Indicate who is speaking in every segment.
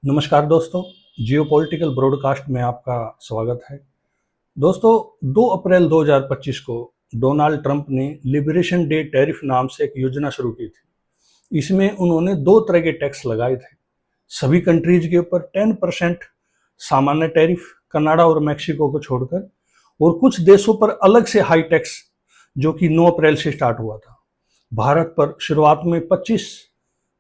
Speaker 1: नमस्कार दोस्तों, geopolitical broadcast में आपका स्वागत है। दोस्तों, 2 अप्रैल 2025 को डोनाल्ड ट्रंप ने लिबरेशन डे टैरिफ नाम से एक योजना शुरू की थी। इसमें उन्होंने 2 तरह के टैक्स लगाए थे। सभी कंट्रीज के ऊपर 10% सामान्य टैरिफ, कनाडा और मैक्सिको को छोड़कर, और कुछ देशों पर अलग से हाई टैक्स जो कि 9 अप्रैल से स्टार्ट हुआ था। भारत पर शुरुआत में 25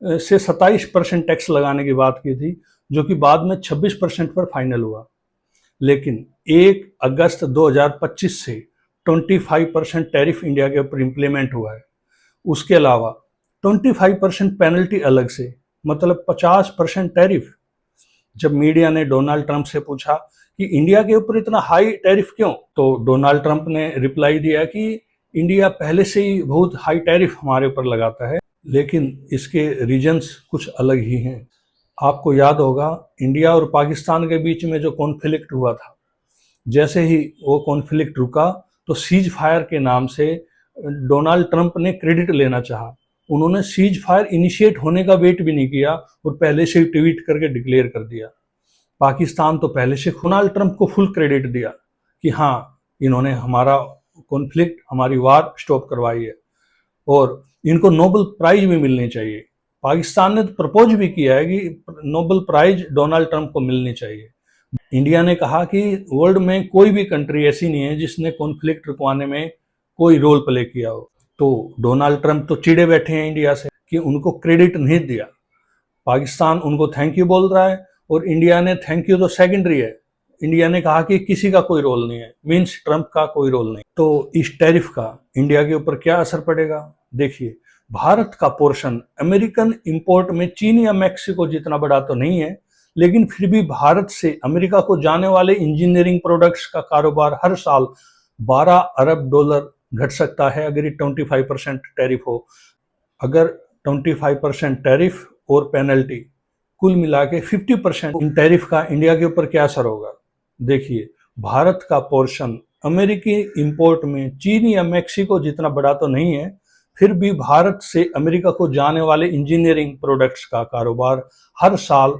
Speaker 1: से 27% टैक्स लगाने की बात की थी, जो कि बाद में 26% पर फाइनल हुआ। लेकिन 1 अगस्त 2025 से 25% टैरिफ इंडिया के ऊपर इंप्लीमेंट हुआ है। उसके अलावा 25% पेनल्टी अलग से, मतलब 50% टैरिफ। जब मीडिया ने डोनाल्ड ट्रंप से पूछा कि इंडिया के ऊपर इतना हाई टैरिफ क्यों, तो डोनाल्ड ट्रंप ने रिप्लाई दिया कि इंडिया पहले से ही बहुत हाई टैरिफ हमारे ऊपर लगाता है, लेकिन इसके रीजंस कुछ अलग ही हैं। आपको याद होगा, इंडिया और पाकिस्तान के बीच में जो कॉन्फ्लिक्ट हुआ था, जैसे ही वो कॉन्फ्लिक्ट रुका तो सीज फायर के नाम से डोनाल्ड ट्रंप ने क्रेडिट लेना चाहा। उन्होंने सीज फायर इनिशिएट होने का वेट भी नहीं किया और पहले से ट्वीट करके डिक्लेयर कर दिया। पाकिस्तान तो पहले से डोनाल्ड ट्रंप को फुल क्रेडिट दिया कि हाँ, इन्होंने हमारा कॉन्फ्लिक्ट, हमारी वार स्टॉप करवाई है और इनको नोबेल प्राइज भी मिलनी चाहिए। पाकिस्तान ने तो प्रपोज भी किया है कि नोबेल प्राइज डोनाल्ड ट्रंप को मिलनी चाहिए। इंडिया ने कहा कि वर्ल्ड में कोई भी कंट्री ऐसी नहीं है जिसने कॉन्फ्लिक्ट रुकवाने में कोई रोल प्ले किया हो। तो डोनाल्ड ट्रंप तो चिढ़े बैठे हैं इंडिया से कि उनको क्रेडिट नहीं दिया। पाकिस्तान उनको थैंक यू बोल रहा है और इंडिया ने थैंक यू तो सेकेंडरी है। इंडिया ने कहा कि किसी का कोई रोल नहीं है, मीन्स ट्रंप का कोई रोल नहीं। तो इस टैरिफ का इंडिया के ऊपर क्या असर पड़ेगा? देखिए, भारत का पोर्शन अमेरिकन इंपोर्ट में चीन या मैक्सिको जितना बड़ा तो नहीं है, लेकिन फिर भी भारत से अमेरिका को जाने वाले इंजीनियरिंग प्रोडक्ट्स का कारोबार हर साल 12 अरब डॉलर घट सकता है अगर ये 25% टैरिफ हो। अगर 25% टैरिफ और पेनल्टी कुल मिला के 50% इन टैरिफ का इंडिया के ऊपर क्या असर होगा? देखिए, भारत का पोर्शन अमेरिकी इंपोर्ट में चीन या मैक्सिको जितना बड़ा तो नहीं है, फिर भी भारत से अमेरिका को जाने वाले इंजीनियरिंग प्रोडक्ट्स का कारोबार हर साल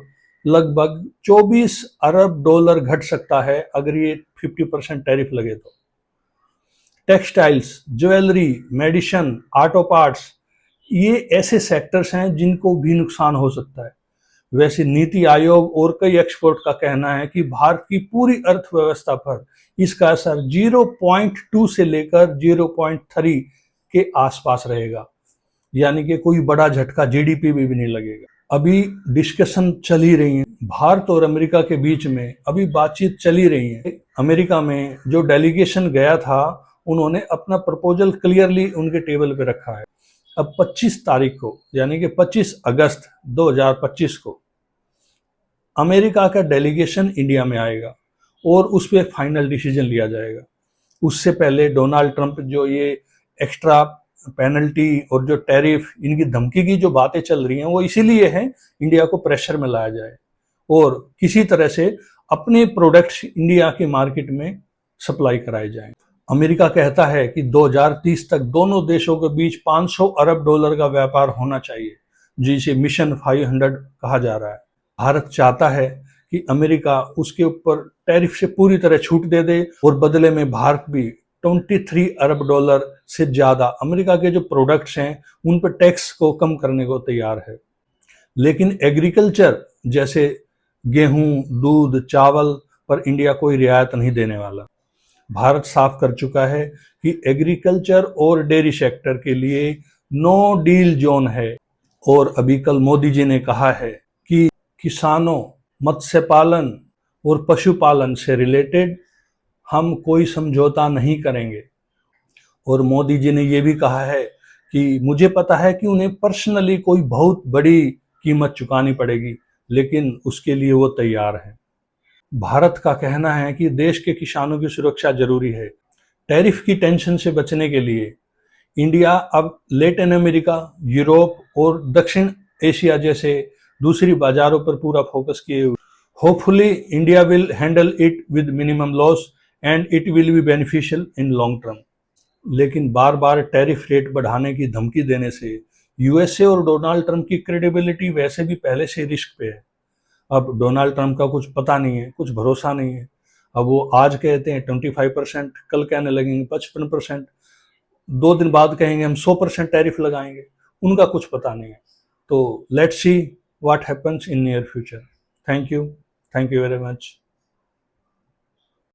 Speaker 1: लगभग 24 अरब डॉलर घट सकता है अगर ये 50% टैरिफ लगे तो। Textiles, jewellery, medicine, auto parts, ये ऐसे सेक्टर्स हैं जिनको भी नुकसान हो सकता है। वैसे नीति आयोग और कई एक्सपर्ट का कहना है कि भारत की पूरी अर्थव्यवस्था पर इसका असर 0.2 से लेकर 0.3 के आसपास रहेगा, यानी कि कोई बड़ा झटका जीडीपी में भी नहीं लगेगा। अभी डिस्कशन चल ही रही है भारत और अमेरिका के बीच में, अभी बातचीत चली रही है। अमेरिका में जो डेलीगेशन गया था, उन्होंने अपना प्रपोजल क्लियरली उनके टेबल पे रखा है। अब 25 तारीख को, यानी कि 25 अगस्त 2025 को अमेरिका का डेलीगेशन इंडिया में आएगा और उस पर फाइनल डिसीजन लिया जाएगा। उससे पहले डोनाल्ड ट्रंप जो ये एक्स्ट्रा पेनल्टी और जो टैरिफ, इनकी धमकी की जो बातें चल रही हैं, वो इसीलिए है इंडिया को प्रेशर में लाया जाए और किसी तरह से अपने प्रोडक्ट्स इंडिया के मार्केट में सप्लाई कराए जाएं। अमेरिका कहता है कि 2030 तक दोनों देशों के बीच 500 अरब डॉलर का व्यापार होना चाहिए, जिसे मिशन 500 कहा जा रहा है। भारत चाहता है कि अमेरिका उसके ऊपर टैरिफ से पूरी तरह छूट दे दे और बदले में भारत भी 23 अरब डॉलर से ज्यादा अमेरिका के जो प्रोडक्ट्स हैं उन पर टैक्स को कम करने को तैयार है। लेकिन एग्रीकल्चर जैसे गेहूं, दूध, चावल पर इंडिया कोई रियायत नहीं देने वाला। भारत साफ कर चुका है कि एग्रीकल्चर और डेयरी सेक्टर के लिए नो डील जोन है। और अभी कल मोदी जी ने कहा है कि किसानों, मत्स्य पालन और पशुपालन से रिलेटेड हम कोई समझौता नहीं करेंगे। और मोदी जी ने यह भी कहा है कि मुझे पता है कि उन्हें पर्सनली कोई बहुत बड़ी कीमत चुकानी पड़ेगी, लेकिन उसके लिए वो तैयार हैं। भारत का कहना है कि देश के किसानों की सुरक्षा जरूरी है। टैरिफ की टेंशन से बचने के लिए इंडिया अब लैटिन अमेरिका, यूरोप और दक्षिण एशिया जैसे दूसरी बाजारों पर पूरा फोकस किए हुए। Hopefully India will handle it with minimum loss and it will be beneficial in long term. लेकिन बार बार टैरिफ रेट बढ़ाने की धमकी देने से यूएसए और डोनाल्ड ट्रंप की क्रेडिबिलिटी वैसे भी पहले से रिस्क पे है। अब डोनाल्ड ट्रंप का कुछ पता नहीं है, कुछ भरोसा नहीं है। अब वो आज कहते हैं 25%, कल कहने लगेंगे 55%, 2 दिन बाद कहेंगे हम 100% टैरिफ लगाएंगे। उनका कुछ पता नहीं है। तो let's see what happens in near future. Thank you very much.